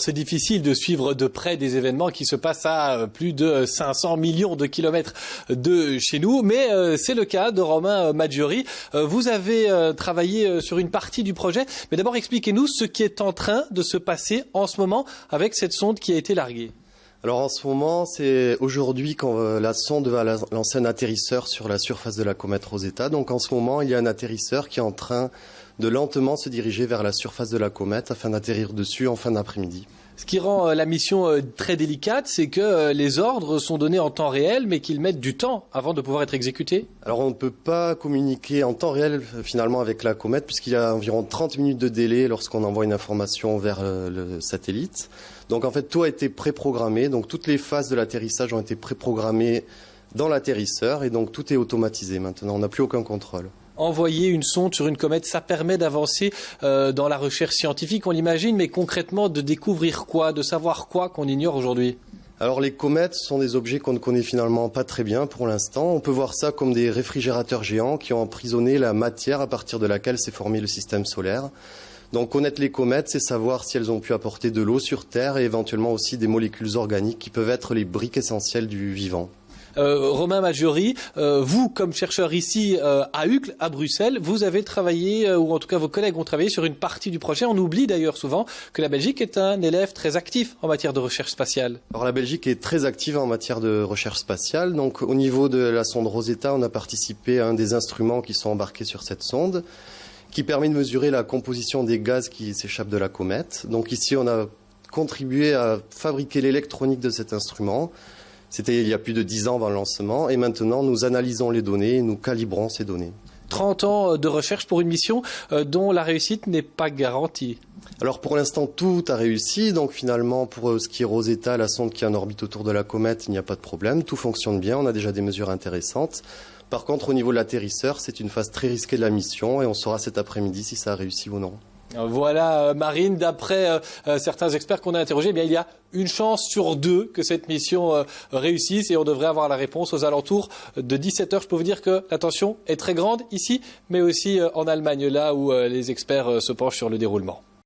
C'est difficile de suivre de près des événements qui se passent à plus de 500 millions de kilomètres de chez nous, mais c'est le cas de Romain Maggiori. Vous avez travaillé sur une partie du projet, mais d'abord expliquez-nous ce qui est en train de se passer en ce moment avec cette sonde qui a été larguée. Alors en ce moment, c'est aujourd'hui quand la sonde va lancer un atterrisseur sur la surface de la comète Rosetta. Donc en ce moment, il y a un atterrisseur qui est en train de lentement se diriger vers la surface de la comète afin d'atterrir dessus en fin d'après-midi. Ce qui rend la mission très délicate, c'est que les ordres sont donnés en temps réel, mais qu'ils mettent du temps avant de pouvoir être exécutés. Alors on ne peut pas communiquer en temps réel finalement avec la comète, puisqu'il y a environ 30 minutes de délai lorsqu'on envoie une information vers le satellite. Donc en fait tout a été préprogrammé, donc toutes les phases de l'atterrissage ont été préprogrammées dans l'atterrisseur, et donc tout est automatisé maintenant, on n'a plus aucun contrôle. Envoyer une sonde sur une comète, ça permet d'avancer dans la recherche scientifique, on l'imagine, mais concrètement de découvrir quoi, de savoir quoi qu'on ignore aujourd'hui? Alors les comètes sont des objets qu'on ne connaît finalement pas très bien pour l'instant. On peut voir ça comme des réfrigérateurs géants qui ont emprisonné la matière à partir de laquelle s'est formé le système solaire. Donc connaître les comètes, c'est savoir si elles ont pu apporter de l'eau sur Terre et éventuellement aussi des molécules organiques qui peuvent être les briques essentielles du vivant. Romain Maggiori, vous, comme chercheur ici à Uccle, à Bruxelles, vous avez travaillé, ou en tout cas vos collègues ont travaillé sur une partie du projet. On oublie d'ailleurs souvent que la Belgique est un élève très actif en matière de recherche spatiale. Alors la Belgique est très active en matière de recherche spatiale. Donc au niveau de la sonde Rosetta, on a participé à un des instruments qui sont embarqués sur cette sonde, qui permet de mesurer la composition des gaz qui s'échappent de la comète. Donc ici, on a contribué à fabriquer l'électronique de cet instrument. C'était il y a plus de 10 ans avant le lancement, et maintenant nous analysons les données et nous calibrons ces données. 30 ans de recherche pour une mission dont la réussite n'est pas garantie. Alors pour l'instant tout a réussi, donc finalement pour ce qui est Rosetta, la sonde qui est en orbite autour de la comète, il n'y a pas de problème, tout fonctionne bien, on a déjà des mesures intéressantes. Par contre au niveau de l'atterrisseur, c'est une phase très risquée de la mission et on saura cet après-midi si ça a réussi ou non. Voilà, Marine, d'après certains experts qu'on a interrogés, eh bien, il y a une chance sur 2 que cette mission réussisse et on devrait avoir la réponse aux alentours de 17h. Je peux vous dire que la tension est très grande ici, mais aussi en Allemagne, là où les experts se penchent sur le déroulement.